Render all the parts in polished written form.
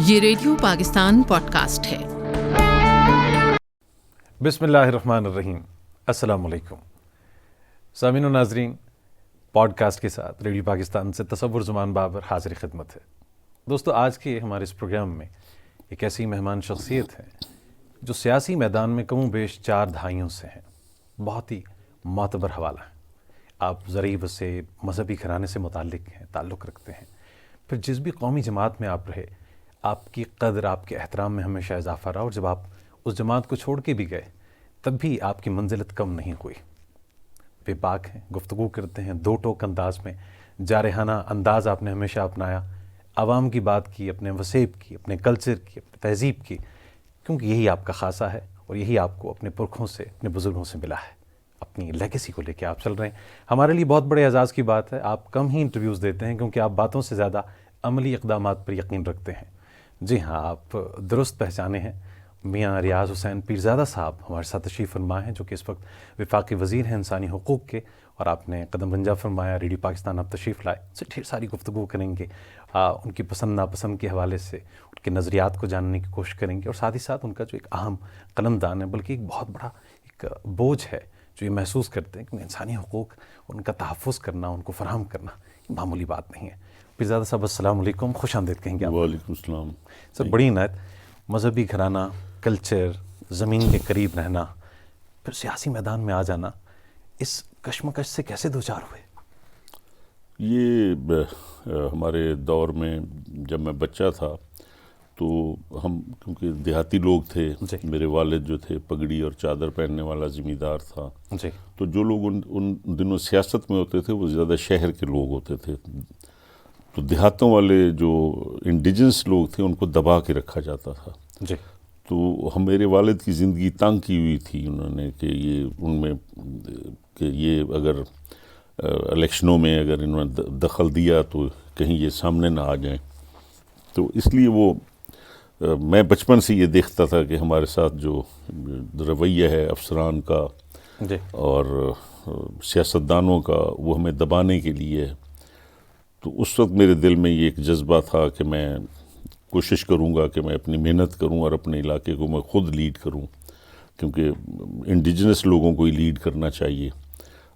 یہ radio Pakistan pod cost ہے۔ بسم اللہ الرحمن الرحیم۔ السلام علیکم سامعین و ناظرین، پوڈ کاسٹ کے ساتھ ریڈیو پاکستان سے تصور زمان بابر حاضر خدمت ہے۔ دوستو، آج کے ہمارے اس پروگرام میں ایک ایسی مہمان شخصیت ہے جو سیاسی میدان میں کم و بیش 4 دہائیوں سے ہیں، بہت ہی معتبر حوالہ ہے۔ آپ زرعی سے مذہبی گھرانے سے متعلق ہیں، تعلق رکھتے ہیں، پھر جس بھی قومی جماعت میں آپ رہے، آپ کی قدر، آپ کے احترام میں ہمیشہ اضافہ رہا، اور جب آپ اس جماعت کو چھوڑ کے بھی گئے تب بھی آپ کی منزلت کم نہیں ہوئی۔ بے باک ہیں، گفتگو کرتے ہیں دو ٹوک انداز میں، جارحانہ انداز آپ نے ہمیشہ اپنایا، عوام کی بات کی، اپنے وسیب کی، اپنے کلچر کی، اپنے تہذیب کی، کیونکہ یہی آپ کا خاصہ ہے اور یہی آپ کو اپنے پرکھوں سے، اپنے بزرگوں سے ملا ہے۔ اپنی لیگیسی کو لے کے آپ چل رہے ہیں۔ ہمارے لیے بہت بڑے اعزاز کی بات ہے، آپ کم ہی انٹرویوز دیتے ہیں کیونکہ آپ باتوں سے زیادہ عملی اقدامات پر یقین رکھتے ہیں۔ جی ہاں، آپ درست پہچانے ہیں، میاں ریاض حسین پیرزادہ صاحب ہمارے ساتھ تشریف فرما ہیں، جو کہ اس وقت وفاقی وزیر ہیں انسانی حقوق کے، اور آپ نے قدم رنجہ فرمایا، ریڈیو پاکستان آپ تشریف لائے، سے ڈھیر ساری گفتگو کریں گے، ان کی پسند ناپسند کے حوالے سے ان کے نظریات کو جاننے کی کوشش کریں گے، اور ساتھ ہی ساتھ ان کا جو ایک اہم قلم دان ہے، بلکہ ایک بہت بڑا ایک بوجھ ہے جو یہ محسوس کرتے ہیں کہ انسانی حقوق، ان کا تحفظ کرنا، ان کو فراہم کرنا معمولی بات نہیں ہے۔ پیرزادہ صاحب السلام علیکم، خوش آمدید کہیں گے آپ۔ وعلیکم السلام سر، بڑی عنایت، مذہبی گھرانہ، کلچر، زمین کے قریب رہنا، پھر سیاسی میدان میں آ جانا، اس کشمکش سے کیسے دوچار ہوئے؟ یہ ہمارے دور میں جب میں بچہ تھا تو ہم کیونکہ دیہاتی لوگ تھے، جی، میرے والد جو تھے پگڑی اور چادر پہننے والا زمیندار تھا، جی، تو جو لوگ ان دنوں سیاست میں ہوتے تھے وہ زیادہ شہر کے لوگ ہوتے تھے، تو دیہاتوں والے جو انڈیجنس لوگ تھے ان کو دبا کے رکھا جاتا تھا۔ جی، تو میرے والد کی زندگی تنگ کی ہوئی تھی انہوں نے کہ یہ ان میں کہ یہ اگر الیکشنوں میں اگر انہوں نے دخل دیا تو کہیں یہ سامنے نہ آ جائیں، تو اس لیے وہ میں بچپن سے یہ دیکھتا تھا کہ ہمارے ساتھ جو رویہ ہے افسران کا جی، اور سیاستدانوں کا، وہ ہمیں دبانے کے لیے ہے۔ تو اس وقت میرے دل میں یہ ایک جذبہ تھا کہ میں کوشش کروں گا کہ میں اپنی محنت کروں اور اپنے علاقے کو میں خود لیڈ کروں، کیونکہ انڈیجنس لوگوں کو ہی لیڈ کرنا چاہیے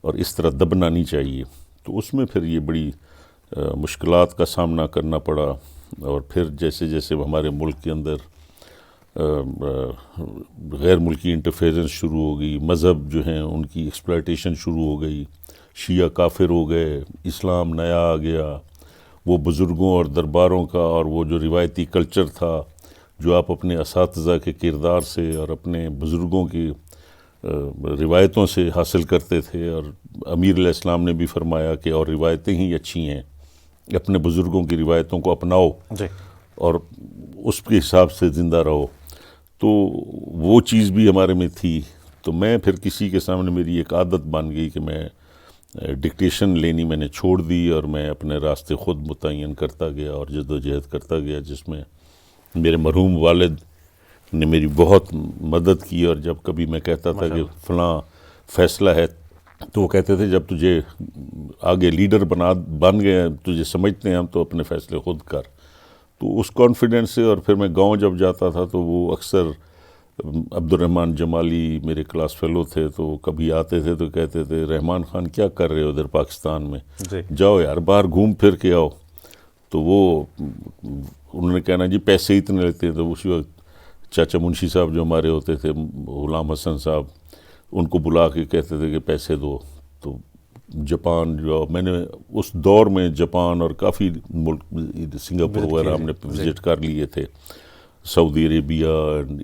اور اس طرح دبنا نہیں چاہیے۔ تو اس میں پھر یہ بڑی مشکلات کا سامنا کرنا پڑا، اور پھر جیسے جیسے ہمارے ملک کے اندر غیر ملکی انٹرفیرنس شروع ہو گئی، مذہب جو ہیں ان کی ایکسپلائٹیشن شروع ہو گئی، شیعہ کافر ہو گئے، اسلام نیا آ گیا، وہ بزرگوں اور درباروں کا اور وہ جو روایتی کلچر تھا جو آپ اپنے اساتذہ کے کردار سے اور اپنے بزرگوں کی روایتوں سے حاصل کرتے تھے، اور امیر علیہ السلام نے بھی فرمایا کہ اور روایتیں ہی اچھی ہیں، اپنے بزرگوں کی روایتوں کو اپناؤ جی، اور اس کے حساب سے زندہ رہو۔ تو وہ چیز بھی ہمارے میں تھی۔ تو میں پھر کسی کے سامنے میری ایک عادت بن گئی کہ میں ڈکٹیشن لینی میں نے چھوڑ دی، اور میں اپنے راستے خود متعین کرتا گیا اور جد و جہد کرتا گیا، جس میں میرے مرحوم والد نے میری بہت مدد کی، اور جب کبھی میں کہتا تھا کہ فلاں فیصلہ ہے تو وہ کہتے تھے جب تجھے آگے لیڈر بن گئے، تجھے سمجھتے ہیں ہم، تو اپنے فیصلے خود کر۔ تو اس کانفیڈنس سے، اور پھر میں گاؤں جب جاتا تھا تو وہ اکثر عبد الرحمن جمالی میرے کلاس فیلو تھے، تو کبھی آتے تھے تو کہتے تھے رحمان خان کیا کر رہے ہو ادھر پاکستان میں، جی، جاؤ یار باہر گھوم پھر کے آؤ۔ تو وہ انہوں نے کہنا جی پیسے اتنے لیتے ہیں، تو اسی وقت چاچا منشی صاحب جو ہمارے ہوتے تھے، غلام حسن صاحب، ان کو بلا کے کہتے تھے کہ پیسے دو۔ تو جاپان جو میں نے اس دور میں جاپان اور کافی ملک سنگاپور وغیرہ ہم نے وزٹ کر لیے تھے، سعودی عربیہ،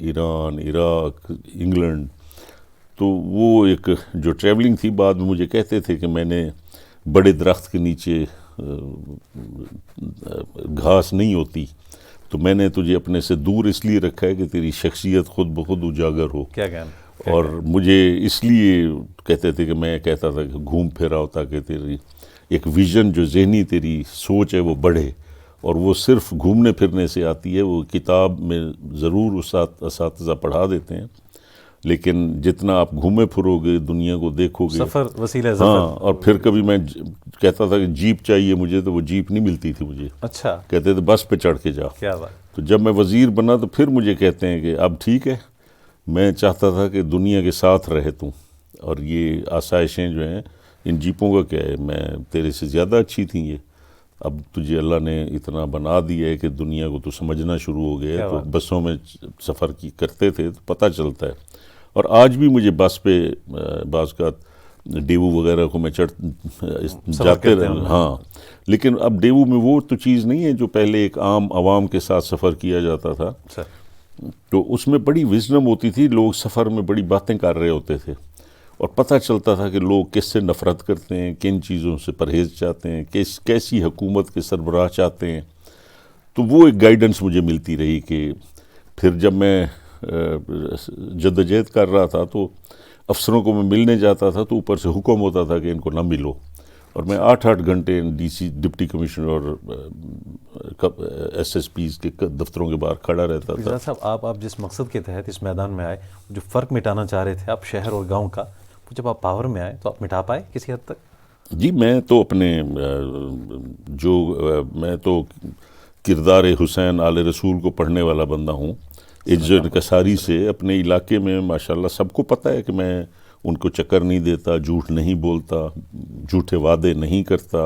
ایران، عراق، انگلینڈ۔ تو وہ ایک جو ٹریولنگ تھی، بعد میں مجھے کہتے تھے کہ میں نے بڑے درخت کے نیچے گھاس نہیں ہوتی، تو میں نے تجھے اپنے سے دور اس لیے رکھا ہے کہ تیری شخصیت خود بخود اجاگر ہو۔ کیا کہنا؟ اور مجھے اس لیے کہتے تھے کہ میں کہتا تھا کہ گھوم پھر آؤ تاکہ تیری ایک ویژن جو ذہنی تیری سوچ ہے وہ بڑھے، اور وہ صرف گھومنے پھرنے سے آتی ہے۔ وہ کتاب میں ضرور اساتذہ پڑھا دیتے ہیں، لیکن جتنا آپ گھومے پھرو گے، دنیا کو دیکھو گے، سفر وسیلہ ظفر۔ ہاں، اور پھر کبھی میں کہتا تھا کہ جیپ چاہیے مجھے، تو وہ جیپ نہیں ملتی تھی مجھے، اچھا، کہتے تھے بس پہ چڑھ کے جا۔ کیا بات! تو جب میں وزیر بنا تو پھر مجھے کہتے ہیں کہ اب ٹھیک ہے، میں چاہتا تھا کہ دنیا کے ساتھ رہے توں، اور یہ آسائشیں جو ہیں ان جیپوں کا کیا ہے، میں تیرے سے زیادہ اچھی تھیں یہ، اب تجھے اللہ نے اتنا بنا دیا ہے کہ دنیا کو تو سمجھنا شروع ہو گیا ہے، تو بسوں میں سفر کرتے تھے تو پتہ چلتا ہے۔ اور آج بھی مجھے بس پہ بعض کا ڈیوو وغیرہ کو میں جاتے رہے، ہاں، لیکن اب ڈیوو میں وہ تو چیز نہیں ہے جو پہلے ایک عام عوام کے ساتھ سفر کیا جاتا تھا، تو اس میں بڑی وزڈم ہوتی تھی، لوگ سفر میں بڑی باتیں کر رہے ہوتے تھے، اور پتہ چلتا تھا کہ لوگ کس سے نفرت کرتے ہیں، کن چیزوں سے پرہیز چاہتے ہیں، کیسی حکومت کے سربراہ چاہتے ہیں۔ تو وہ ایک گائیڈنس مجھے ملتی رہی کہ پھر جب میں جدوجہد کر رہا تھا تو افسروں کو میں ملنے جاتا تھا تو اوپر سے حکم ہوتا تھا کہ ان کو نہ ملو، اور میں 8 گھنٹے ڈپٹی کمشنر اور ایس ایس پیز کے دفتروں کے باہر کھڑا رہتا تھا۔ مرزا صاحب، آپ جس مقصد کے تحت اس میدان میں آئے، جو فرق مٹانا چاہ رہے تھے آپ شہر اور گاؤں کا، جب آپ پاور میں آئے تو آپ مٹا پائے کسی حد تک؟ جی، میں تو اپنے میں تو کردار حسین آل رسول کو پڑھنے والا بندہ ہوں، عجز و انکساری سے۔ اپنے علاقے میں ماشاءاللہ سب کو پتہ ہے کہ میں ان کو چکر نہیں دیتا، جھوٹ نہیں بولتا، جھوٹے وعدے نہیں کرتا،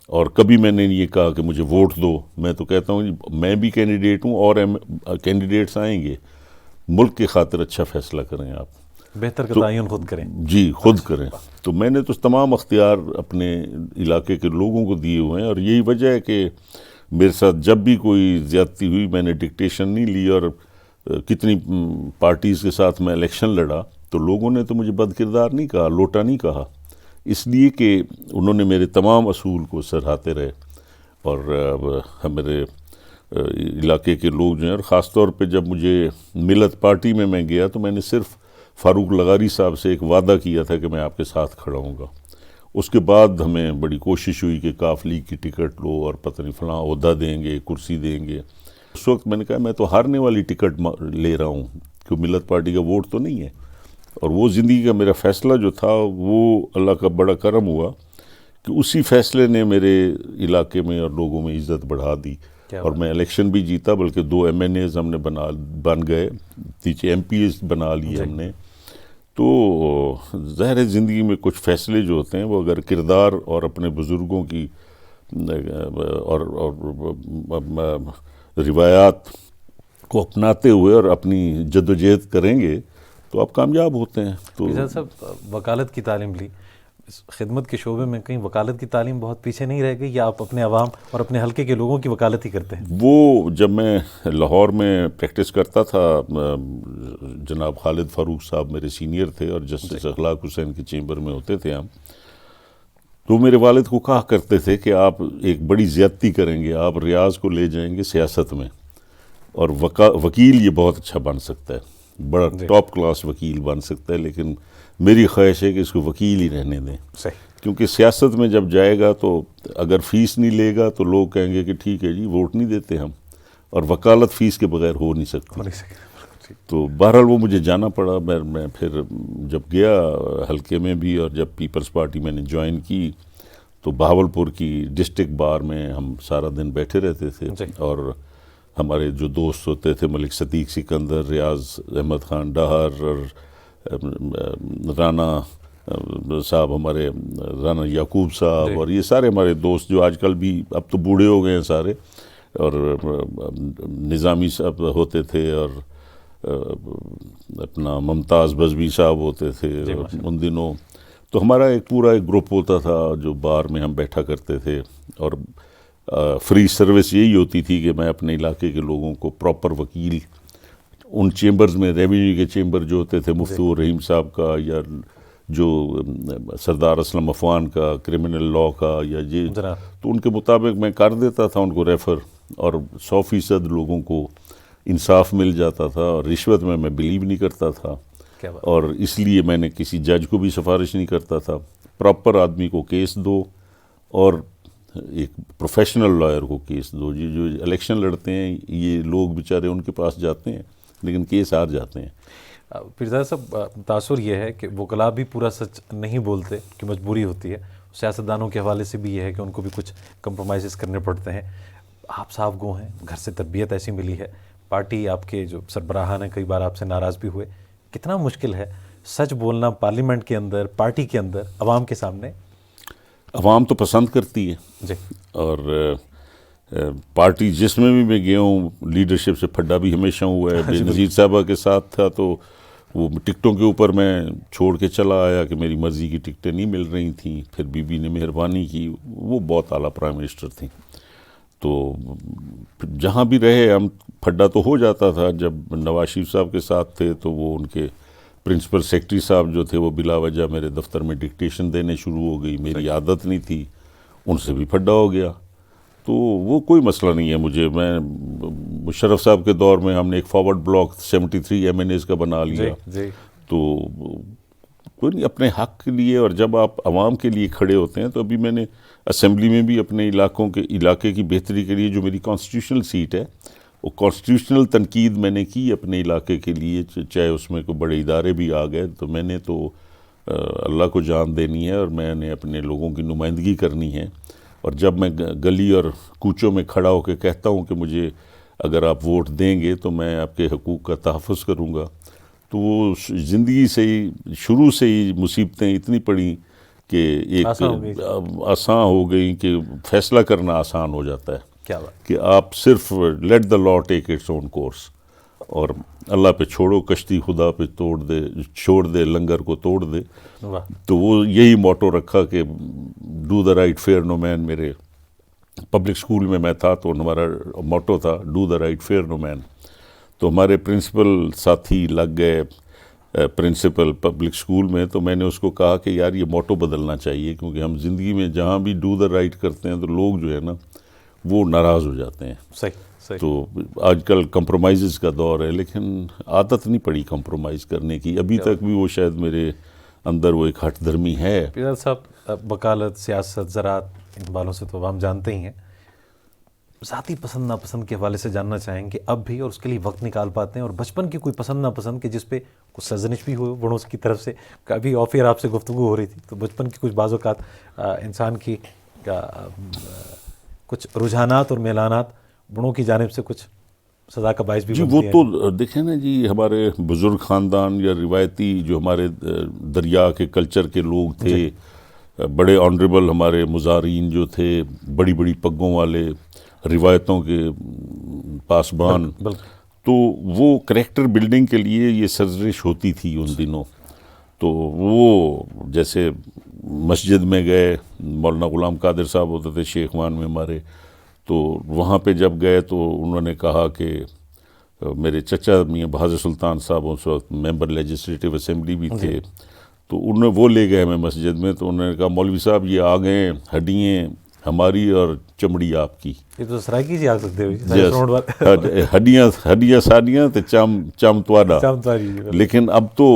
اور کبھی میں نے یہ کہا کہ مجھے ووٹ دو۔ میں تو کہتا ہوں میں بھی کینڈیڈیٹ ہوں، اور کینڈیڈیٹس آئیں گے، ملک کی خاطر اچھا فیصلہ کریں، آپ بہتر کا تعین خود کریں۔ جی، خود کریں۔ تو میں نے تو تمام اختیار اپنے علاقے کے لوگوں کو دیے ہوئے ہیں، اور یہی وجہ ہے کہ میرے ساتھ جب بھی کوئی زیادتی ہوئی میں نے ڈکٹیشن نہیں لی، اور کتنی پارٹیز کے ساتھ میں الیکشن لڑا تو لوگوں نے تو مجھے بد کردار نہیں کہا، لوٹا نہیں کہا، اس لیے کہ انہوں نے میرے تمام اصول کو سراہتے رہے، اور میرے علاقے کے لوگ جو ہیں، اور خاص طور پہ جب مجھے ملت پارٹی میں گیا تو میں نے صرف فاروق لغاری صاحب سے ایک وعدہ کیا تھا کہ میں آپ کے ساتھ کھڑا ہوں گا۔ اس کے بعد ہمیں بڑی کوشش ہوئی کہ کاف لیگ کی ٹکٹ لو، اور پتہ نہیں فلاں عہدہ دیں گے، کرسی دیں گے۔ اس وقت میں نے کہا میں تو ہارنے والی ٹکٹ لے رہا ہوں، کہ ملت پارٹی کا ووٹ تو نہیں ہے۔ اور وہ زندگی کا میرا فیصلہ جو تھا، وہ اللہ کا بڑا کرم ہوا کہ اسی فیصلے نے میرے علاقے میں اور لوگوں میں عزت بڑھا دی، اور میں الیکشن بھی جیتا، بلکہ 2 MNAs ہم نے بن گئے، 3 MPs بنا لیے ہم نے۔ تو ظاہر زندگی میں کچھ فیصلے جو ہوتے ہیں وہ اگر کردار اور اپنے بزرگوں کی اور روایات کو اپناتے ہوئے اور اپنی جدوجہد کریں گے تو آپ کامیاب ہوتے ہیں۔ تو مرزا صاحب، وکالت کی تعلیم لی، خدمت کے شعبے میں کہیں وکالت کی تعلیم بہت پیچھے نہیں رہ گئی، یا آپ اپنے عوام اور اپنے حلقے کے لوگوں کی وکالت ہی کرتے ہیں؟ وہ جب میں لاہور میں پریکٹس کرتا تھا، جناب خالد فاروق صاحب میرے سینئر تھے، اور جسٹس اخلاق حسین کے چیمبر میں ہوتے تھے ہم، تو میرے والد کو کہا کرتے تھے کہ آپ ایک بڑی زیادتی کریں گے، آپ ریاض کو لے جائیں گے سیاست میں، اور وکیل یہ بہت اچھا بن سکتا ہے، بڑا ٹاپ کلاس وکیل بن سکتا ہے، لیکن میری خواہش ہے کہ اس کو وکیل ہی رہنے دیں۔ کیونکہ سیاست میں جب جائے گا تو اگر فیس نہیں لے گا تو لوگ کہیں گے کہ ٹھیک ہے جی، ووٹ نہیں دیتے ہم، اور وکالت فیس کے بغیر ہو نہیں سکتی۔ تو بہرحال وہ مجھے جانا پڑا۔ میں پھر جب گیا حلقے میں بھی، اور جب پیپلز پارٹی میں نے جوائن کی تو بہاولپور کی ڈسٹرکٹ بار میں ہم سارا دن بیٹھے رہتے تھے، اور ہمارے جو دوست ہوتے تھے ملک صدیق سکندر، ریاض احمد خان ڈاہر، اور رانا صاحب، ہمارے رانا یعقوب صاحب، اور یہ سارے ہمارے دوست جو آج کل بھی اب تو بوڑھے ہو گئے ہیں سارے، اور نظامی صاحب ہوتے تھے، اور اپنا ممتاز بزمی صاحب ہوتے تھے ان دنوں۔ تو ہمارا پورا ایک گروپ ہوتا تھا جو بار میں ہم بیٹھا کرتے تھے، اور فری سروس یہی ہوتی تھی کہ میں اپنے علاقے کے لوگوں کو پراپر وکیل ان چیمبرز میں، ریونیو کے چیمبر جو ہوتے تھے مفتو رحیم صاحب کا، یا جو سردار اسلم عفان کا کرمنل لاء کا، یا یہ، تو ان کے مطابق میں کر دیتا تھا ان کو ریفر، اور 100% لوگوں کو انصاف مل جاتا تھا، اور رشوت میں بلیو نہیں کرتا تھا، اور اس لیے میں نے کسی جج کو بھی سفارش نہیں کرتا تھا۔ پراپر آدمی کو کیس دو، اور ایک پروفیشنل لائر کو کیس دو۔ یہ جو الیکشن لڑتے ہیں یہ لوگ بیچارے ان کے پاس جاتے ہیں لیکن کیس ہار جاتے ہیں۔ پیرزادہ صاحب، تاثر یہ ہے کہ وکلاء بھی پورا سچ نہیں بولتے کہ مجبوری ہوتی ہے، سیاستدانوں کے حوالے سے بھی یہ ہے کہ ان کو بھی کچھ کمپرومائزز کرنے پڑتے ہیں۔ آپ صاحب گو ہیں, گھر سے تربیت ایسی ملی ہے, پارٹی آپ کے جو سربراہان ہیں کئی بار آپ سے ناراض بھی ہوئے, کتنا مشکل ہے سچ بولنا پارلیمنٹ کے اندر, پارٹی کے اندر, عوام کے سامنے؟ عوام تو پسند کرتی ہے جی, اور پارٹی جس میں بھی میں گیا ہوں لیڈرشپ سے پھڈا بھی ہمیشہ ہوا ہے. بے نظیر صاحبہ کے ساتھ تھا تو وہ ٹکٹوں کے اوپر میں چھوڑ کے چلا آیا کہ میری مرضی کی ٹکٹیں نہیں مل رہی تھیں, پھر بی بی نے مہربانی کی, وہ بہت اعلیٰ پرائم منسٹر تھیں. تو جہاں بھی رہے ہم پھڈا تو ہو جاتا تھا. جب نواز شریف صاحب کے ساتھ تھے تو وہ ان کے پرنسپل سیکرٹری صاحب جو تھے وہ بلا وجہ میرے دفتر میں ڈکٹیشن دینے شروع ہو گئی, میری عادت نہیں تھی, ان سے بھی پھڈا ہو گیا. تو وہ کوئی مسئلہ نہیں ہے مجھے. میں مشرف صاحب کے دور میں ہم نے ایک فارورڈ بلاک 73 MNAs کا بنا لیا. جی, تو کوئی نہیں, اپنے حق کے لیے, اور جب آپ عوام کے لیے کھڑے ہوتے ہیں تو ابھی میں نے اسمبلی میں بھی اپنے علاقے کی بہتری کے لیے جو میری کانسٹیٹیوشنل سیٹ ہے وہ کانسٹیٹیوشنل تنقید میں نے کی اپنے علاقے کے لیے, چاہے اس میں کوئی بڑے ادارے بھی آ گئے تو میں نے تو اللہ کو جان دینی ہے اور میں نے اپنے لوگوں کی نمائندگی کرنی ہے. اور جب میں گلی اور کوچوں میں کھڑا ہو کے کہتا ہوں کہ مجھے اگر آپ ووٹ دیں گے تو میں آپ کے حقوق کا تحفظ کروں گا, تو وہ زندگی سے ہی شروع سے ہی مصیبتیں اتنی پڑیں کہ ایک آسان ہو گئی کہ فیصلہ کرنا آسان ہو جاتا ہے. کیا بات, کہ آپ صرف let the law take its own course, اور اللہ پہ چھوڑو, کشتی خدا پہ چھوڑ دے لنگر کو توڑ دے. تو وہ یہی موٹو رکھا کہ ڈو دا رائٹ فیئر نو مین. میرے پبلک اسکول میں تھا تو ہمارا موٹو تھا ڈو دا رائٹ فیئر نو مین. تو ہمارے پرنسپل ساتھی لگ گئے پرنسپل پبلک اسکول میں, تو میں نے اس کو کہا کہ یار یہ موٹو بدلنا چاہیے, کیونکہ ہم زندگی میں جہاں بھی ڈو دا رائٹ کرتے ہیں تو لوگ جو ہے نا وہ ناراض ہو جاتے ہیں. صحیح. تو آج کل کمپرومائزز کا دور ہے, لیکن عادت نہیں پڑی کمپرومائز کرنے کی. ابھی تک بھی وہ شاید میرے اندر وہ ایک ہٹ دھرمی ہے. پیرال صاحب, وکالت, سیاست, زراعت, ان بالوں سے تو ہم جانتے ہی ہیں. ذاتی پسند ناپسند کے حوالے سے جاننا چاہیں کہ اب بھی اور اس کے لیے وقت نکال پاتے ہیں, اور بچپن کی کوئی پسند ناپسند کہ جس پہ کچھ سرزنش بھی ہوئے بڑوں کی طرف سے, کبھی آف ایئر آپ سے گفتگو ہو رہی تھی تو بچپن کی کچھ بعض اوقات انسان کی کچھ رجحانات اور میلانات بڑوں کی جانب سے کچھ سزا کا باعث بھی بنتی ہیں. وہ تو دیکھیں نا جی, ہمارے بزرگ خاندان یا روایتی جو ہمارے دریا کے کلچر کے لوگ تھے, بڑے آنریبل ہمارے مزارین جو تھے, بڑی بڑی پگوں والے, روایتوں کے پاسبان, تو وہ کریکٹر بلڈنگ کے لیے یہ سرزنش ہوتی تھی ان دنوں. تو وہ جیسے مسجد میں گئے, مولانا غلام قادر صاحب ہوتے تھے شیخ وان میں ہمارے, تو وہاں پہ جب گئے تو انہوں نے کہا کہ میرے چچا میاں بہادر سلطان صاحب اس وقت ممبر لیجسلیٹو اسمبلی بھی تھے, تو انہوں وہ لے گئے ہمیں مسجد میں, تو انہوں نے کہا مولوی صاحب یہ آ گئے ہڈیاں ہماری اور چمڑی آپ کی. یہ تو سرائکی جی آ سکتے ہو, ہڈیاں ساڑیاں تو چم تواڈا. لیکن اب تو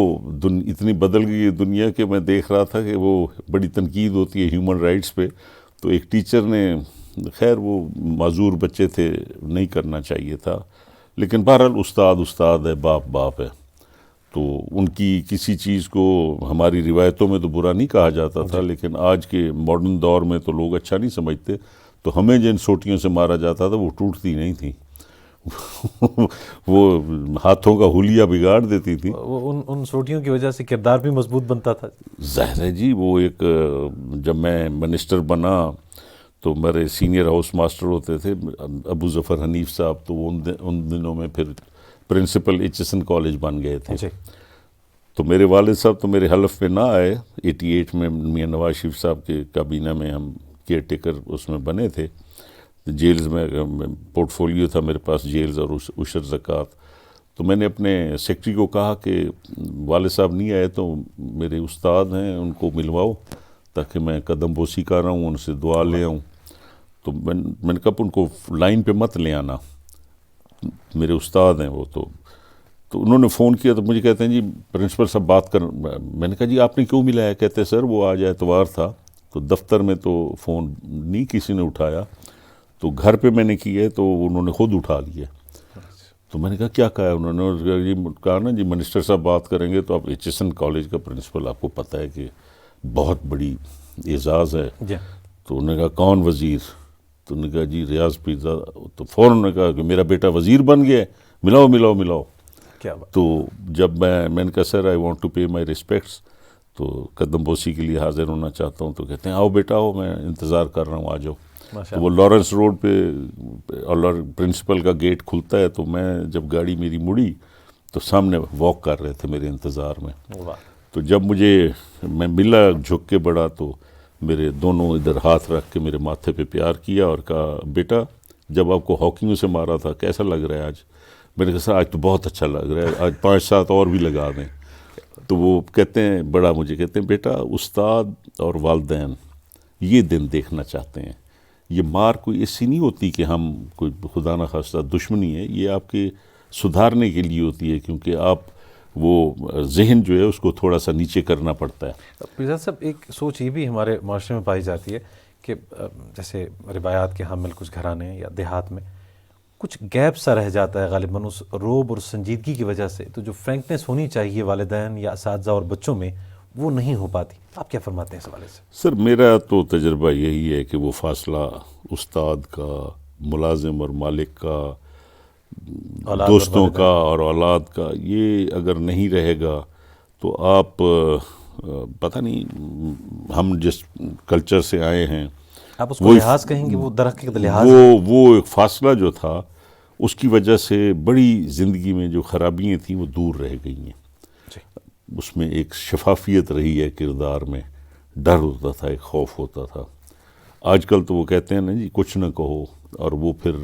اتنی بدل گئی ہے دنیا کہ میں دیکھ رہا تھا کہ وہ بڑی تنقید ہوتی ہے ہیومن رائٹس پہ, تو ایک ٹیچر نے, خیر وہ معذور بچے تھے, نہیں کرنا چاہیے تھا, لیکن بہرحال استاد ہے, باپ ہے, تو ان کی کسی چیز کو ہماری روایتوں میں تو برا نہیں کہا جاتا تھا, لیکن آج کے ماڈرن دور میں تو لوگ اچھا نہیں سمجھتے. تو ہمیں جن سوٹیوں سے مارا جاتا تھا وہ ٹوٹتی نہیں تھیں, وہ ہاتھوں کا حلیہ بگاڑ دیتی تھی. ان سوٹیوں کی وجہ سے کردار بھی مضبوط بنتا تھا. ظاہر ہے جی, وہ ایک, جب میں منسٹر بنا تو میرے سینئر ہاؤس ماسٹر ہوتے تھے ابو ظفر حنیف صاحب, تو وہ ان دنوں میں پھر پرنسپل ایچسن کالج بن گئے تھے. تو میرے والد صاحب تو میرے حلف پہ نہ آئے. 88 میں میاں نواز شریف صاحب کے کابینہ میں ہم کیئر ٹیکر اس میں بنے تھے. جیلز میں پورٹ فولیو تھا میرے پاس, جیلز اور عشر زکوٰۃ. تو میں نے اپنے سیکرٹری کو کہا کہ والد صاحب نہیں آئے تو میرے استاد ہیں ان کو ملواؤ تاکہ میں قدم بوسی کر رہا ہوں, ان سے دعا لے آؤں. تو میں نے کہا ان کو لائن پہ مت لے آنا, میرے استاد ہیں وہ. تو انہوں نے فون کیا تو مجھے کہتے ہیں جی پرنسپل صاحب بات کر. میں نے کہا جی آپ نے کیوں ملایا؟ کہتے سر وہ آج اتوار تھا تو دفتر میں تو فون نہیں کسی نے اٹھایا, تو گھر پہ میں نے کیا تو انہوں نے خود اٹھا لیا. تو میں نے کہا کیا کہا ہے انہوں نے؟ کہا نا جی منسٹر صاحب بات کریں گے. تو آپ ایچسن کالج کا پرنسپل, آپ کو پتہ ہے کہ بہت بڑی اعزاز ہے. تو انہوں نے کہا کون وزیر؟ تو نے کہا جی ریاض پیزا، تو فوراً نے کہا کہ میرا بیٹا وزیر بن گیا ہے، ملاؤ ملاؤ ملاؤ. کیا بات. تو جب میں نے کہا sir I want to pay my respects, تو قدم بوسی کے لیے حاضر ہونا چاہتا ہوں. تو کہتے ہیں آؤ بیٹا آؤ، میں انتظار کر رہا ہوں، آ جاؤ. تو وہ لارنس روڈ پہ اور پرنسپل کا گیٹ کھلتا ہے، تو میں جب گاڑی میری مڑی تو سامنے واک کر رہے تھے میرے انتظار میں. تو جب میں ملا جھک کے بڑا، تو میرے دونوں ادھر ہاتھ رکھ کے میرے ماتھے پہ پیار کیا اور کہا بیٹا جب آپ کو ہاکیوں سے مارا تھا کیسا لگ رہا ہے آج؟ میں نے کہا سر آج تو بہت اچھا لگ رہا ہے، آج 5-7 اور بھی لگا دیں. تو وہ کہتے ہیں مجھے کہتے ہیں بیٹا استاد اور والدین یہ دن دیکھنا چاہتے ہیں. یہ مار کوئی ایسی نہیں ہوتی کہ ہم کوئی خدا نخواستہ دشمنی ہے، یہ آپ کے سدھارنے کے لیے ہوتی ہے، کیونکہ آپ وہ ذہن جو ہے اس کو تھوڑا سا نیچے کرنا پڑتا ہے. پیزا صاحب ایک سوچ یہ بھی ہمارے معاشرے میں پائی جاتی ہے کہ جیسے روایات کے حامل کچھ گھرانے یا دیہات میں کچھ گیپ سا رہ جاتا ہے غالباً اس روب اور سنجیدگی کی وجہ سے، تو جو فرینکنیس ہونی چاہیے والدین یا اساتذہ اور بچوں میں وہ نہیں ہو پاتی. آپ کیا فرماتے ہیں اس حوالے سے؟ سر میرا تو تجربہ یہی ہے کہ وہ فاصلہ استاد کا، ملازم اور مالک کا، دوستوں کا اور اولاد کا، یہ اگر نہیں رہے گا تو آپ پتہ نہیں ہم جس کلچر سے آئے ہیں آپ اس کو لحاظ کہیں گے، وہ درحقیقت لحاظ وہ ایک فاصلہ جو تھا اس کی وجہ سے بڑی زندگی میں جو خرابیاں تھیں وہ دور رہ گئی ہیں. اس میں ایک شفافیت رہی ہے کردار میں، ڈر ہوتا تھا، ایک خوف ہوتا تھا. آج کل تو وہ کہتے ہیں نا جی کچھ نہ کہو، اور وہ پھر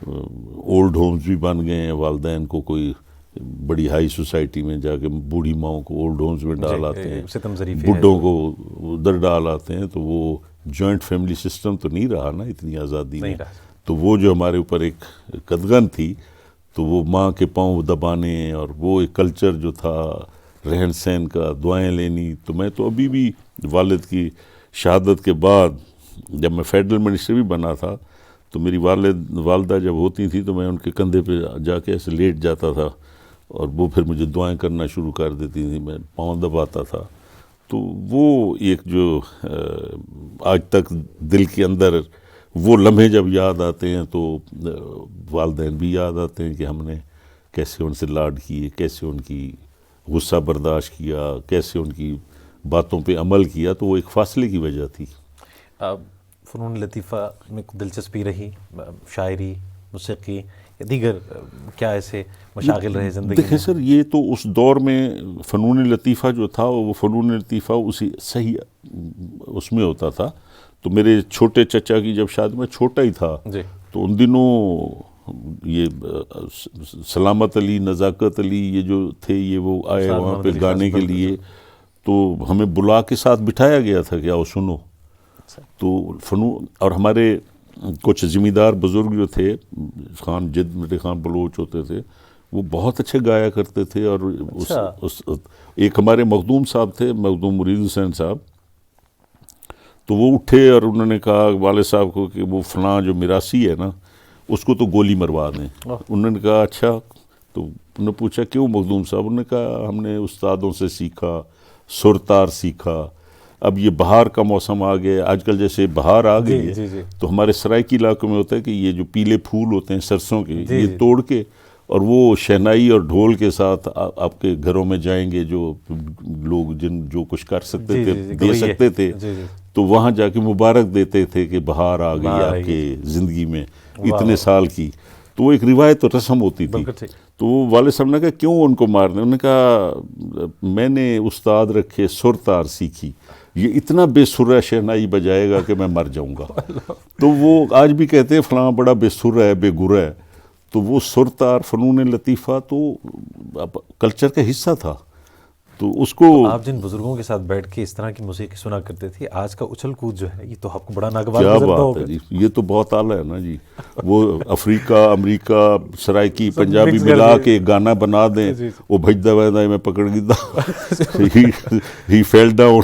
اولڈ ہومز بھی بن گئے ہیں. والدین کو کوئی بڑی ہائی سوسائٹی میں جا کے بوڑھی ماؤں کو اولڈ ہومز میں ڈال آتے ہیں، بڈھوں کو ادھر ڈال آتے ہیں. تو وہ جوائنٹ فیملی سسٹم تو نہیں رہا نا اتنی آزادی میں. تو وہ جو ہمارے اوپر ایک قدغن تھی، تو وہ ماں کے پاؤں دبانے اور وہ ایک کلچر جو تھا رہن سہن کا، دعائیں لینی. تو میں تو ابھی بھی والد کی شہادت کے بعد جب میں فیڈرل منسٹر بھی بنا تھا تو میری والدہ جب ہوتی تھی تو میں ان کے کندھے پہ جا کے ایسے لیٹ جاتا تھا اور وہ پھر مجھے دعائیں کرنا شروع کر دیتی تھی، میں پاؤں دباتا تھا. تو وہ ایک جو آج تک دل کے اندر وہ لمحے جب یاد آتے ہیں تو والدین بھی یاد آتے ہیں کہ ہم نے کیسے ان سے لاڈ کیے، کیسے ان کی غصہ برداشت کیا، کیسے ان کی باتوں پہ عمل کیا. تو وہ ایک فاصلے کی وجہ تھی. فنون لطیفہ میں دلچسپی رہی، شاعری، موسیقی یا دیگر کیا ایسے مشاغل رہے زندگی میں؟ دیکھیں سر یہ تو اس دور میں فنون لطیفہ جو تھا وہ فنون لطیفہ اسی صحیح اس میں ہوتا تھا. تو میرے چھوٹے چچا کی جب شادی میں چھوٹا ہی تھا تو ان دنوں یہ سلامت علی، نزاکت علی یہ جو تھے یہ وہ آئے وہاں پہ گانے کے لیے، تو ہمیں بلا کے ساتھ بٹھایا گیا تھا کہ آؤ سنو. تو فنون اور ہمارے کچھ زمیندار بزرگ جو تھے، خان جد مٹے خان بلوچ ہوتے تھے، وہ بہت اچھے گایا کرتے تھے. اور ایک ہمارے مخدوم صاحب تھے، مخدوم مرید حسین صاحب، تو وہ اٹھے اور انہوں نے کہا والد صاحب کو کہ وہ فلاں جو میراثی ہے نا اس کو تو گولی مروا دیں. انہوں نے کہا اچھا. تو انہوں نے پوچھا کیوں مخدوم صاحب؟ انہوں نے کہا ہم نے استادوں سے سیکھا، سر تار سیکھا. اب یہ بہار کا موسم آ گیا، آج کل جیسے بہار آ گئی ہے تو ہمارے سرائکی علاقوں میں ہوتا ہے کہ یہ جو پیلے پھول ہوتے ہیں سرسوں کے، یہ توڑ کے اور وہ شہنائی اور ڈھول کے ساتھ آپ کے گھروں میں جائیں گے، جو لوگ جو کچھ کر سکتے تھے دے سکتے تھے، تو وہاں جا کے مبارک دیتے تھے کہ بہار آ گئی آپ کے زندگی میں اتنے سال کی. تو وہ ایک روایت اور رسم ہوتی تھی. تو والد صاحب نے کہا کیوں ان کو مارنے؟ انہوں نے کہا میں نے استاد رکھے، سر تار سیکھی، یہ اتنا بے سر شہنائی بجائے گا کہ میں مر جاؤں گا. تو وہ آج بھی کہتے ہیں فلاں بڑا بے سر ہے، بے گر ہے. تو وہ سر تار فنون لطیفہ تو کلچر کا حصہ تھا. تو اس کو آپ جن بزرگوں کے ساتھ بیٹھ کے اس طرح کی موسیقی سنا کرتے تھے، آج کا اچھل کود جو ہے یہ تو آپ کو بڑا ناگوار کیا گزرتا بات ہوگا. ہے جی، یہ تو بہت اعلیٰ ہے نا جی. وہ افریقہ، امریکہ، سرائکی، پنجابی ملا کے گانا بنا دیں، وہ بھجدا ویدا میں پکڑ گیا، ہی فیل ڈاؤن،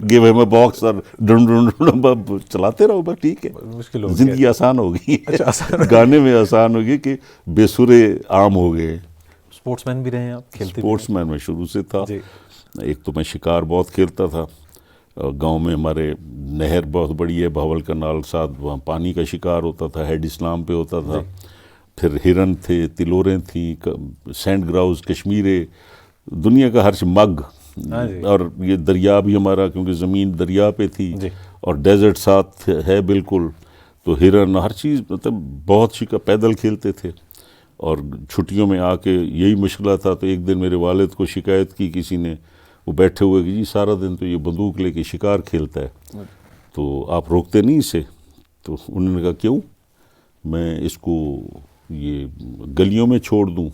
گیو ہم اے باکس اور ڈن ڈن ڈن چلاتے رہو بس. ٹھیک ہے، زندگی آسان ہو گئی، گانے میں آسان ہو گئی کہ بے سرے عام ہو گئے. اسپورٹس مین بھی رہے ہیں آپ؟ کھیلتے؟ اسپورٹس مین میں شروع سے تھا. ایک تو میں شکار بہت کھیلتا تھا، گاؤں میں ہمارے نہر بہت بڑی ہے بھاول کنال ساتھ، وہاں پانی کا شکار ہوتا تھا، ہیڈ اسلام پہ ہوتا تھا، پھر ہرن تھے، تلوریں تھیں، سینڈ گراؤز، کشمیرے، دنیا کا ہر مگ، اور یہ دریا بھی ہمارا کیونکہ زمین دریا پہ تھی اور ڈیزرٹ ساتھ ہے بالکل، تو ہرن ہر چیز، مطلب بہت پیدل کھیلتے تھے. اور چھٹیوں میں آ کے یہی مشغلہ تھا. تو ایک دن میرے والد کو شکایت کی کسی نے، وہ بیٹھے ہوئے کہ جی سارا دن تو یہ بندوق لے کے شکار کھیلتا ہے، تو آپ روکتے نہیں اسے؟ تو انہوں نے کہا کیوں، میں اس کو یہ گلیوں میں چھوڑ دوں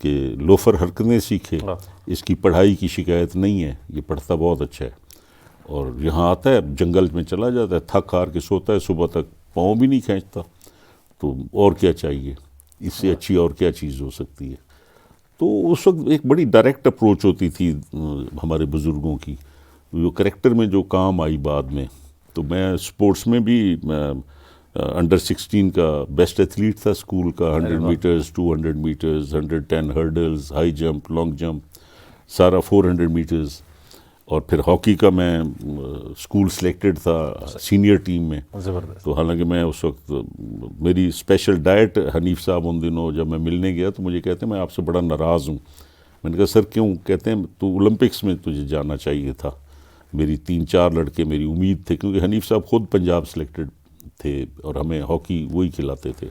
کہ لوفر حرکتیں سیکھے، اس کی پڑھائی کی شکایت نہیں ہے، یہ پڑھتا بہت اچھا ہے، اور یہاں آتا ہے جنگل میں چلا جاتا ہے، تھک ہار کے سوتا ہے، صبح تک پاؤں بھی نہیں کھینچتا، تو اور کیا چاہیے، اس سے اچھی اور کیا چیز ہو سکتی ہے. تو اس وقت ایک بڑی ڈائریکٹ اپروچ ہوتی تھی ہمارے بزرگوں کی، جو کریکٹر میں جو کام آئی بعد میں. تو میں اسپورٹس میں بھی انڈر 16 کا بیسٹ ایتھلیٹ تھا اسکول کا، 100 meters, 200 meters, 110 hurdles, high jump, long jump, سارا 400 میٹرز. اور پھر ہاکی کا میں اسکول سلیکٹڈ تھا سینئر ٹیم میں. تو حالانکہ میں اس وقت، میری اسپیشل ڈائٹ، حنیف صاحب ان دنوں جب میں ملنے گیا تو مجھے کہتے ہیں میں آپ سے بڑا ناراض ہوں. میں نے کہا سر کیوں؟ کہتے ہیں تو اولمپکس میں تجھے جانا چاہیے تھا. میری 3-4 لڑکے میری امید تھے، کیونکہ حنیف صاحب خود پنجاب سلیکٹڈ تھے اور ہمیں ہاکی وہی کھلاتے تھے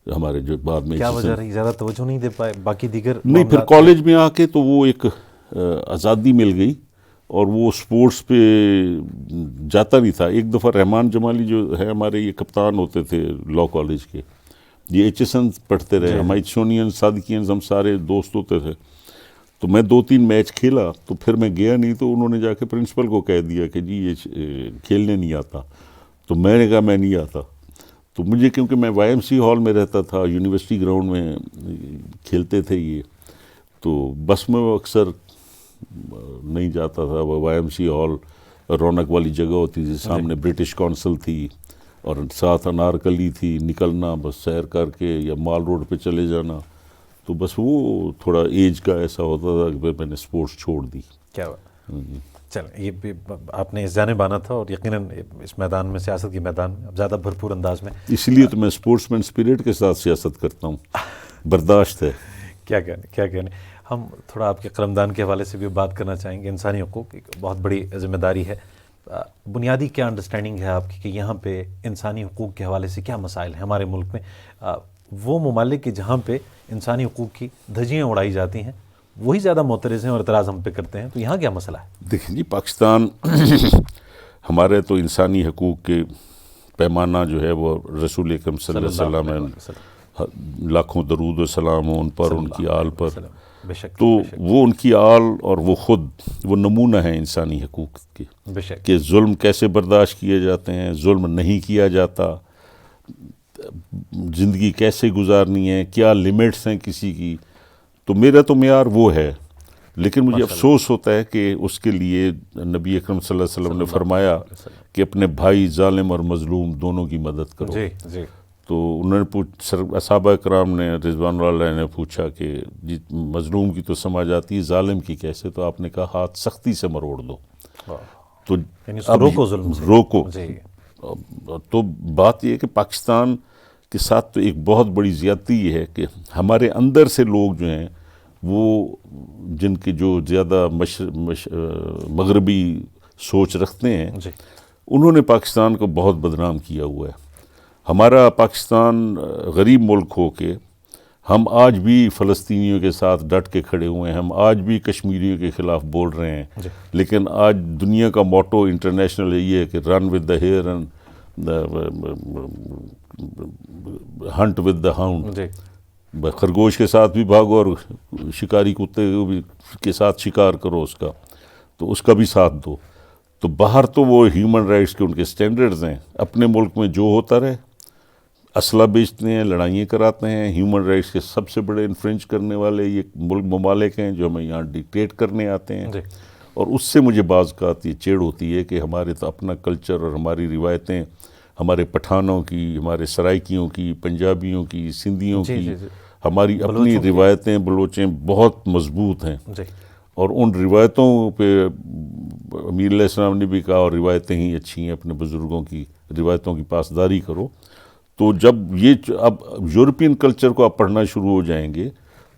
ہمارے جو بعد میں. کیا وجہ رہی، زیادہ توجہ نہیں دے پائے باقی دیگر؟ نہیں، پھر کالج میں آ کے تو وہ ایک آزادی مل گئی اور وہ سپورٹس پہ جاتا نہیں تھا. ایک دفعہ رحمان جمالی جو ہے ہمارے یہ کپتان ہوتے تھے لا کالج کے، یہ ایچ ایس این پڑھتے رہے، ہماری سونین صادقین، ہم سارے دوست ہوتے تھے. تو میں 2-3 میچ کھیلا تو پھر میں گیا نہیں، تو انہوں نے جا کے پرنسپل کو کہہ دیا کہ جی یہ کھیلنے نہیں آتا. تو میں نے کہا میں نہیں آتا. تو مجھے، کیونکہ میں وائی ایم سی ہال میں رہتا تھا، یونیورسٹی گراؤنڈ میں کھیلتے تھے یہ، تو بس میں اکثر نہیں جاتا تھا. وہ وائی ایم سی ہال رونق والی جگہ ہوتی تھی، سامنے برٹش کونسل تھی اور ساتھ انارکلی تھی، نکلنا بس سیر کر کے یا مال روڈ پہ چلے جانا. تو بس وہ تھوڑا ایج کا ایسا ہوتا تھا کہ پھر میں نے سپورٹس چھوڑ دی. کیا چلیں، یہ بھی آپ نے اس جانب آنا تھا، اور یقیناً اس میدان میں، سیاست کے میدان میں اب زیادہ بھرپور انداز میں. اس لیے تو میں اسپورٹس مین اسپرٹ کے ساتھ سیاست کرتا ہوں، برداشت ہے. کیا کہنے. ہم تھوڑا آپ کے قلمدان کے حوالے سے بھی بات کرنا چاہیں گے. انسانی حقوق ایک بہت بڑی ذمہ داری ہے. بنیادی کیا انڈرسٹینڈنگ ہے آپ کی کہ یہاں پہ انسانی حقوق کے حوالے سے کیا مسائل ہیں ہمارے ملک میں؟ وہ ممالک کے جہاں پہ انسانی حقوق کی دھجیاں اڑائی جاتی ہیں وہی زیادہ معترض ہیں اور اعتراض ہم پہ کرتے ہیں، تو یہاں کیا مسئلہ ہے؟ دیکھیں جی، پاکستان ہمارے تو انسانی حقوق کے پیمانہ جو ہے وہ رسول اکرم صلی اللہ علیہ وسلم، لاکھوں درود و سلام ہو ان پر، ان کی آل پر. تو وہ ان کی آل اور وہ خود وہ نمونہ ہیں انسانی حقوق کے، کہ ظلم کیسے برداشت کیے جاتے ہیں، ظلم نہیں کیا جاتا، زندگی کیسے گزارنی ہے، کیا لمٹس ہیں کسی کی. تو میرا تو معیار وہ ہے. لیکن مجھے افسوس ہوتا ہے کہ اس کے لیے نبی اکرم صلی اللہ علیہ وسلم نے فرمایا کہ اپنے بھائی ظالم اور مظلوم دونوں کی مدد کرو. تو انہوں نے اصحابہ کرام نے رضوان اللہ علیہ نے پوچھا کہ جی مظلوم کی تو سمجھ آتی ہے، ظالم کی کیسے؟ تو آپ نے کہا ہاتھ سختی سے مروڑ دو. تو روکو. تو بات یہ ہے کہ پاکستان کے ساتھ تو ایک بہت بڑی زیادتی یہ ہے کہ ہمارے اندر سے لوگ جو ہیں، وہ جن کے جو زیادہ مغربی سوچ رکھتے ہیں، انہوں نے پاکستان کو بہت بدنام کیا ہوا ہے. ہمارا پاکستان غریب ملک ہو کے ہم آج بھی فلسطینیوں کے ساتھ ڈٹ کے کھڑے ہوئے ہیں، ہم آج بھی کشمیریوں کے خلاف بول رہے ہیں. لیکن آج دنیا کا موٹو انٹرنیشنل یہ ہے کہ run with the hare and hunt with the hound. خرگوش کے ساتھ بھی بھاگو اور شکاری کتے کے ساتھ شکار کرو اس کا، تو اس کا بھی ساتھ دو. تو باہر تو وہ ہیومن رائٹس کے ان کے سٹینڈرڈز ہیں. اپنے ملک میں جو ہوتا رہے، اسلحہ بیچتے ہیں، لڑائیاں کراتے ہیں. ہیومن رائٹس کے سب سے بڑے انفرنج کرنے والے یہ ملک ممالک ہیں جو ہمیں یہاں ڈکٹیٹ کرنے آتے ہیں. اور اس سے مجھے بعض اوقات یہ چیڑ ہوتی ہے کہ ہمارے تو اپنا کلچر اور ہماری روایتیں، ہمارے پٹھانوں کی، ہمارے سرائکیوں کی، پنجابیوں کی، سندھیوں کی، ہماری اپنی روایتیں، بلوچیں بہت مضبوط ہیں. اور ان روایتوں پہ امیر علیہ السلام نے بھی کہا اور روایتیں ہی اچھی ہیں، اپنے بزرگوں کی روایتوں کی پاسداری کرو. تو جب یہ اب یورپین کلچر کو آپ پڑھنا شروع ہو جائیں گے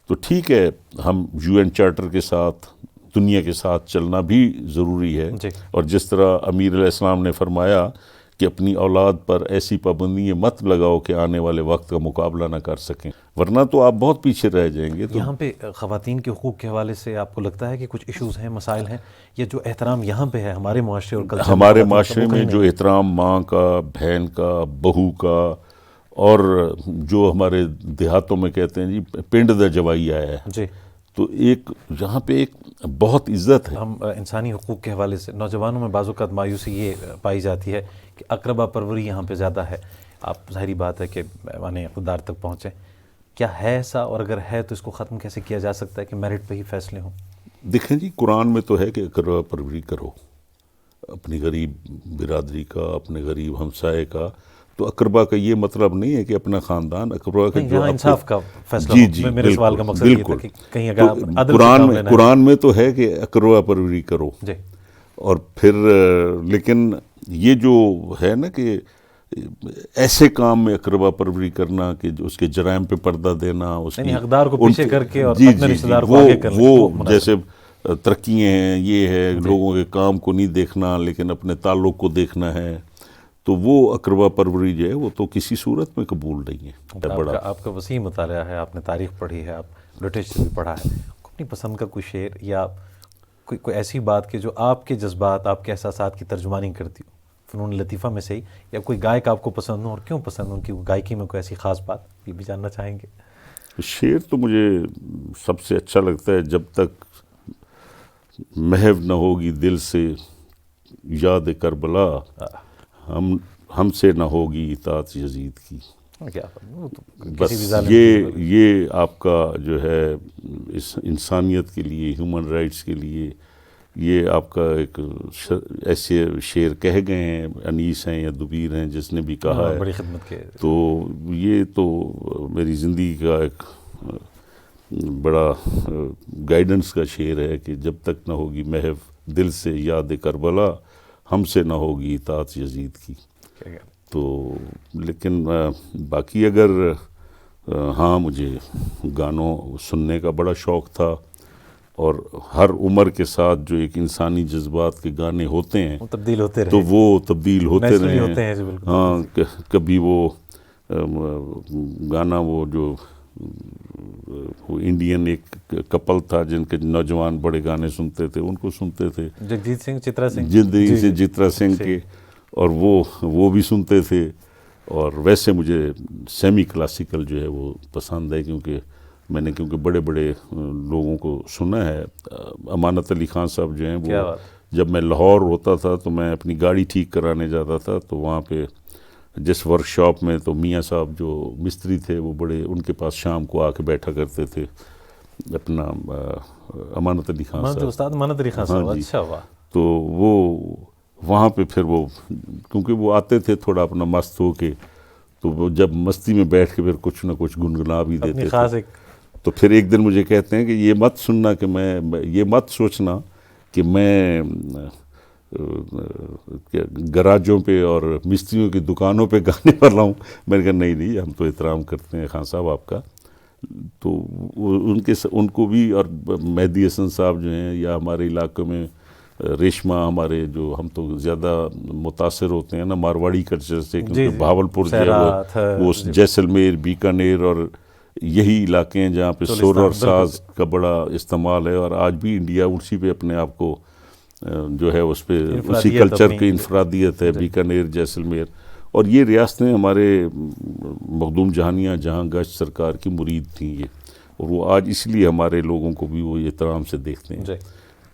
تو ٹھیک ہے، ہم UN چارٹر کے ساتھ دنیا کے ساتھ چلنا بھی ضروری ہے. اور جس طرح امیر علیہ السلام نے فرمایا کہ اپنی اولاد پر ایسی پابندیاں مت لگاؤ کہ آنے والے وقت کا مقابلہ نہ کر سکیں، ورنہ تو آپ بہت پیچھے رہ جائیں گے. یہاں پہ خواتین کے حقوق کے حوالے سے آپ کو لگتا ہے کہ کچھ ایشوز ہیں، مسائل ہیں، یا جو احترام یہاں پہ ہے ہمارے معاشرے اور کلچر، ہمارے معاشرے میں جو احترام ماں کا، بہن کا، بہو کا، اور جو ہمارے دیہاتوں میں کہتے ہیں جی پنڈ دا جوائی آیا ہے، جی، تو ایک یہاں پہ ایک بہت عزت ہے. ہم انسانی حقوق کے حوالے سے نوجوانوں میں بعض اوقات مایوسی یہ پائی جاتی ہے کہ اقربا پروری یہاں پہ زیادہ ہے. آپ ظاہری بات ہے کہ معنی اقتدار تک پہنچیں، کیا ہے ایسا؟ اور اگر ہے تو اس کو ختم کیسے کیا جا سکتا ہے کہ میرٹ پہ ہی فیصلے ہوں؟ دیکھیں جی، قرآن میں تو ہے کہ اقربا پروری کرو، اپنی غریب برادری کا، اپنے غریب ہمسائے کا. تو اقربا کا یہ مطلب نہیں ہے کہ اپنا خاندان، اقربا کا جو انصاف کا فیصلہ جی ہو. میرے سوال کا مقصد یہ تھا کہ کہیں اگر عدل سے کام لینا ہے. قرآن میں تو ہے کہ اقربا پروری کرو. جی. اور پھر لیکن یہ جو ہے نا کہ ایسے کام میں اقربا پروری کرنا کہ جو اس کے جرائم پہ پردہ دینا، اس کی حقدار کو پیچھے کر کے اور اپنے رشتہ دار کو آگے کرنا، وہ جیسے ترقیاں ہیں، یہ ہے لوگوں کے کام کو نہیں دیکھنا لیکن اپنے تعلق کو دیکھنا ہے، تو وہ اقربا پروری جو ہے وہ تو کسی صورت میں قبول نہیں ہے. آپ کا وسیع مطالعہ ہے، آپ نے تاریخ پڑھی ہے، آپ لٹریچر بھی پڑھا ہے. اپنی پسند کا کوئی شعر یا کوئی ایسی بات کہ جو آپ کے جذبات، آپ کے احساسات کی ترجمانی کرتی ہو، فنون لطیفہ میں سے ہی، یا کوئی گائک آپ کو پسند ہو اور کیوں پسند ہو، کہ گائکی میں کوئی ایسی خاص بات، یہ بھی جاننا چاہیں گے. شعر تو مجھے سب سے اچھا لگتا ہے، جب تک محو نہ ہوگی دل سے یاد کربلا، ہم سے نہ ہوگی اطاعت یزید کی. بس یہ آپ کا جو ہے اس انسانیت کے لیے، ہیومن رائٹس کے لیے، یہ آپ کا ایک ایسے شعر کہہ گئے ہیں، انیس ہیں یا دبیر ہیں جس نے بھی کہا ہے، بڑی خدمت کے. تو یہ تو میری زندگی کا ایک بڑا گائیڈنس کا شعر ہے کہ جب تک نہ ہوگی محو دل سے یاد کربلا، ہم سے نہ ہوگی اطاعت یزید کی. تو لیکن باقی اگر ہاں مجھے گانوں سننے کا بڑا شوق تھا، اور ہر عمر کے ساتھ جو ایک انسانی جذبات کے گانے ہوتے ہیں تبدیل ہوتے رہے، تو وہ تبدیل ہوتے رہے ہیں. ہاں، کبھی وہ گانا وہ جو انڈین ایک کپل تھا جن کے نوجوان بڑے گانے سنتے تھے، ان کو سنتے تھے، جگجیت سنگھ، چترا سنگھ، چترا سنگھ کے، اور وہ بھی سنتے تھے. اور ویسے مجھے سیمی کلاسیکل جو ہے وہ پسند ہے، کیونکہ بڑے بڑے لوگوں کو سنا ہے. امانت علی خان صاحب جو ہیں، وہ جب میں لاہور ہوتا تھا تو میں اپنی گاڑی ٹھیک کرانے جاتا تھا، تو وہاں پہ جس ورک شاپ میں، تو میاں صاحب جو مستری تھے وہ بڑے، ان کے پاس شام کو آ کے بیٹھا کرتے تھے اپنا امانت علی خان صاحب، استاد امانت علی خان صاحب. اچھا، واہ. تو وہ وہاں پہ پھر وہ کیونکہ وہ آتے تھے تھوڑا اپنا مست ہو کے، تو وہ جب مستی میں بیٹھ کے پھر کچھ نہ کچھ گنگنا بھی دیتے تھے. تو پھر ایک دن مجھے کہتے ہیں کہ یہ مت سننا، کہ یہ مت سوچنا کہ میں گراجوں پہ اور مستریوں کی دکانوں پہ گانے والا ہوں. میں نے کہا نہیں، ہم تو احترام کرتے ہیں خان صاحب آپ کا. تو ان کو بھی، اور مہدی حسن صاحب جو ہیں، یا ہمارے علاقے میں ریشمہ، ہمارے جو ہم تو زیادہ متاثر ہوتے ہیں نا مارواڑی کلچر سے، کیونکہ بھاولپور جو ہے وہ جیسلمیر، بیکانیر اور یہی علاقے ہیں جہاں پہ سور اور ساز کا بڑا استعمال ہے. اور آج بھی انڈیا اسی پہ اپنے آپ کو جو ہے اس پہ اسی کلچر کی انفرادیت ہے، بیکانیر، جیسلمیر. اور یہ ریاستیں ہمارے مخدوم جہانیاں جہاں گشت سرکار کی مرید تھیں یہ، اور وہ آج اس لیے ہمارے لوگوں کو بھی وہ احترام سے دیکھتے ہیں.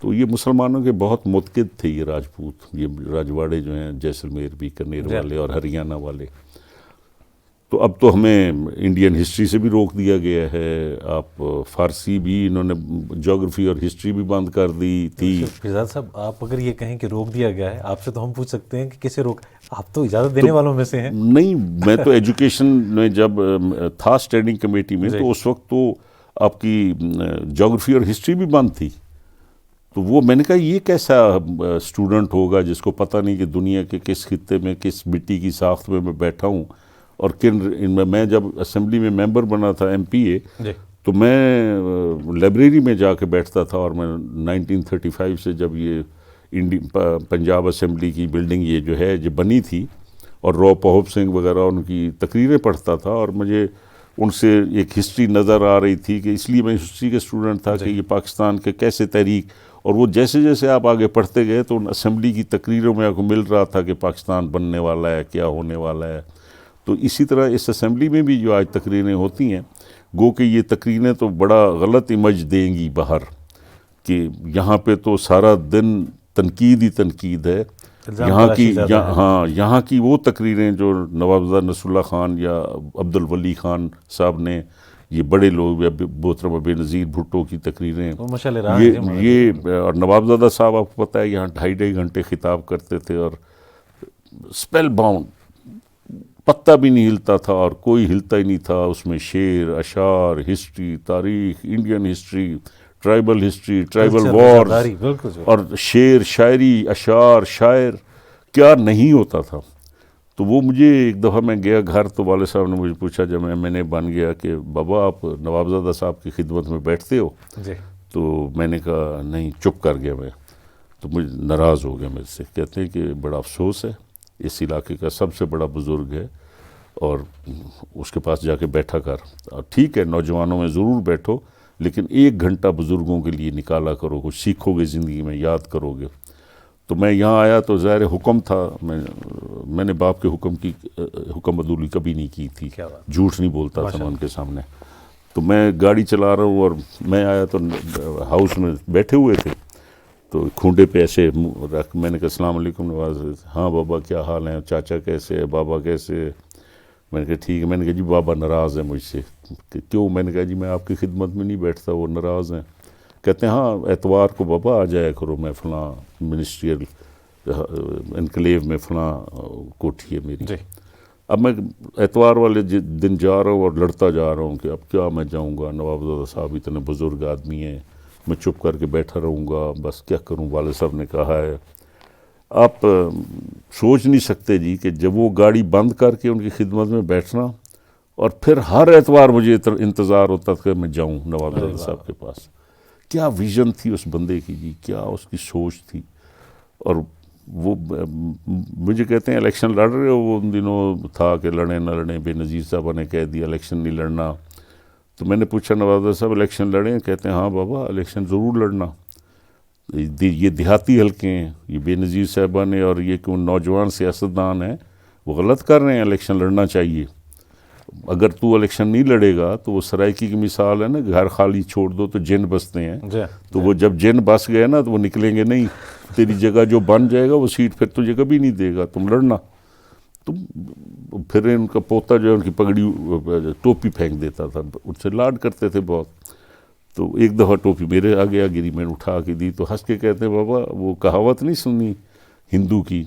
تو یہ مسلمانوں کے بہت متقد تھے یہ راجپوت، یہ راجواڑے جو ہیں، جیسلمیر، بیکانیر والے اور ہریانہ والے. تو اب تو ہمیں انڈین ہسٹری سے بھی روک دیا گیا ہے. آپ فارسی بھی انہوں نے جغرافی اور ہسٹری بھی بند کر دی تھی. فیضان صاحب، آپ اگر یہ کہیں کہ روک دیا گیا ہے، آپ سے تو ہم پوچھ سکتے ہیں کہ کسے روک؟ آپ تو اجازت دینے والوں میں سے ہیں. نہیں، میں تو ایجوکیشن میں جب تھا اسٹینڈنگ کمیٹی میں، تو اس وقت تو آپ کی جغرافی اور ہسٹری بھی بند تھی. تو وہ میں نے کہا یہ کیسا اسٹوڈنٹ ہوگا جس کو پتہ نہیں کہ دنیا کے کس خطے میں کس مٹی کی ساخت میں بیٹھا ہوں اور کن میں جب اسمبلی میں ممبر بنا تھا MPA تو میں لائبریری میں جا کے بیٹھتا تھا، اور میں 1935 سے جب یہ پنجاب اسمبلی کی بلڈنگ یہ جو ہے جو بنی تھی اور رو پہوب سنگھ وغیرہ ان کی تقریریں پڑھتا تھا، اور مجھے ان سے ایک ہسٹری نظر آ رہی تھی کہ اس لیے میں ہسٹری کا اسٹوڈنٹ تھا کہ یہ پاکستان کے کیسے تحریک، اور وہ جیسے جیسے آپ آگے پڑھتے گئے تو ان اسمبلی کی تقریروں میں آپ کو مل رہا تھا کہ پاکستان بننے والا ہے، کیا ہونے والا ہے. تو اسی طرح اس اسمبلی میں بھی جو آج تقریریں ہوتی ہیں، گو کہ یہ تقریریں تو بڑا غلط امیج دیں گی باہر کہ یہاں پہ تو سارا دن تنقید ہی تنقید ہے. یہاں کی وہ تقریریں جو نوابزادہ نصر اللہ خان یا عبد الولی خان صاحب نے، یہ بڑے لوگ محترم بے نظیر بھٹو کی تقریریں، یہ اور نوابزادہ صاحب آپ کو پتہ ہے یہاں 2.5 گھنٹے خطاب کرتے تھے اور اسپیل باؤنڈ، پتہ بھی نہیں ہلتا تھا اور کوئی ہلتا ہی نہیں تھا. اس میں شعر، اشعار، ہسٹری، تاریخ، Indian history, tribal history, tribal wars, اور شعر، شاعری، اشعار، شاعر، کیا نہیں ہوتا تھا. تو وہ مجھے ایک دفعہ میں گیا گھر تو والد صاحب نے مجھے پوچھا جب میں نے بن گیا کہ بابا آپ نوابزادہ صاحب کی خدمت میں بیٹھتے ہو؟ تو میں نے کہا نہیں، چپ کر گیا میں. تو مجھے ناراض ہو گیا میرے سے، کہتے ہیں کہ بڑا افسوس ہے، اس علاقے کا سب سے بڑا بزرگ ہے اور اس کے پاس جا کے بیٹھا کر. ٹھیک ہے نوجوانوں میں ضرور بیٹھو، لیکن 1 گھنٹہ بزرگوں کے لیے نکالا کرو، کچھ سیکھو گے زندگی میں، یاد کرو گے. تو میں یہاں آیا تو ظاہر حکم تھا، میں نے باپ کے حکم عدولی کبھی نہیں کی تھی، جھوٹ نہیں بولتا تھا میں ان کے سامنے. تو میں گاڑی چلا رہا ہوں اور میں آیا تو ہاؤس میں بیٹھے ہوئے تھے، تو کھونڈے پہ ایسے رکھ میں نے کہا السلام علیکم نواز. ہاں بابا کیا حال ہیں، چاچا کیسے ہے، بابا کیسے ہے؟ میں نے کہا ٹھیک ہے. میں نے کہا جی بابا ناراض ہے مجھ سے. کہ کیوں؟ میں نے کہا جی میں آپ کی خدمت میں نہیں بیٹھتا، وہ ناراض ہیں. کہتے ہیں ہاں اتوار کو بابا آ جایا کرو، میں فلاں منسٹریل انکلیو میں فلاں کوٹھی ہے میری. اب میں اتوار والے دن جا رہا ہوں اور لڑتا جا رہا ہوں کہ اب کیا میں جاؤں گا، نوابزادہ صاحب اتنے بزرگ آدمی ہیں، میں چپ کر کے بیٹھا رہوں گا، بس کیا کروں. والد صاحب نے کہا ہے آپ سوچ نہیں سکتے جی کہ جب وہ گاڑی بند کر کے ان کی خدمت میں بیٹھنا اور پھر ہر اتوار مجھے انتظار ہوتا تھا کہ میں جاؤں نوابزادہ صاحب کے پاس. کیا ویژن تھی اس بندے کی جی، کیا اس کی سوچ تھی. اور وہ مجھے کہتے ہیں الیکشن لڑ رہے ہو؟ وہ ان دنوں تھا کہ لڑیں نہ لڑیں، بے نظیر صاحب نے کہہ دیا الیکشن نہیں لڑنا. تو میں نے پوچھا نوابزادہ صاحب الیکشن لڑیں؟ کہتے ہیں ہاں بابا الیکشن ضرور لڑنا. یہ دیہاتی حلقے ہیں، یہ بے نظیر صاحبہ نے اور یہ کہ نوجوان سیاستدان ہیں وہ غلط کر رہے ہیں، الیکشن لڑنا چاہیے. اگر تو الیکشن نہیں لڑے گا تو وہ سرائکی کی مثال ہے نا، گھر خالی چھوڑ دو تو جن بستے ہیں. تو وہ جب جن بس گئے نا تو وہ نکلیں گے نہیں، تیری جگہ جو بن جائے گا وہ سیٹ پھر تجھے کبھی نہیں دے گا، تم لڑنا. تو پھر ان کا پوتا جو ہے ان کی پگڑی ٹوپی پھینک دیتا تھا، ان سے لاڈ کرتے تھے بہت. تو ایک دفعہ ٹوپی میرے آگے آ گری، میں نے اٹھا کے دی تو ہنس کے کہتے ہیں بابا وہ کہاوت نہیں سنی ہندو کی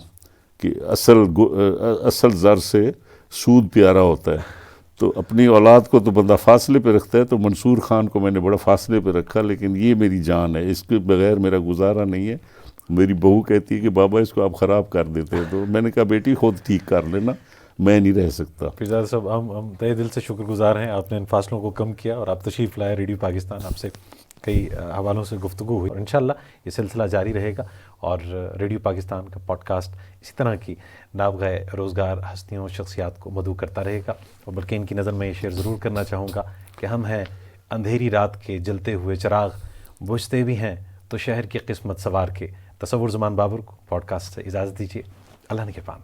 کہ اصل زر سے سود پیارا ہوتا ہے. تو اپنی اولاد کو تو بندہ فاصلے پہ رکھتا ہے، تو منصور خان کو میں نے بڑا فاصلے پہ رکھا، لیکن یہ میری جان ہے، اس کے بغیر میرا گزارا نہیں ہے. میری بہو کہتی ہے کہ بابا اس کو آپ خراب کر دیتے ہیں، تو میں نے کہا بیٹی خود ٹھیک کر لینا، میں نہیں رہ سکتا. پیرزادہ صاحب ہم تہہ دل سے شکر گزار ہیں، آپ نے ان فاصلوں کو کم کیا اور آپ تشریف لائے ریڈیو پاکستان. آپ سے کئی حوالوں سے گفتگو ہوئی اور انشاءاللہ یہ سلسلہ جاری رہے گا، اور ریڈیو پاکستان کا پوڈ کاسٹ اسی طرح کی نابغہ روزگار ہستیوں شخصیات کو مدعو کرتا رہے گا. اور بلکہ ان کی نظر میں یہ شیئر ضرور کرنا چاہوں گا کہ ہم ہیں اندھیری رات کے جلتے ہوئے چراغ، بجھتے بھی ہیں تو شہر کی قسمت سوار کے. تصور زمان بابر کو پوڈ کاسٹ سے اجازت دیجیے. اللہ نگہبان.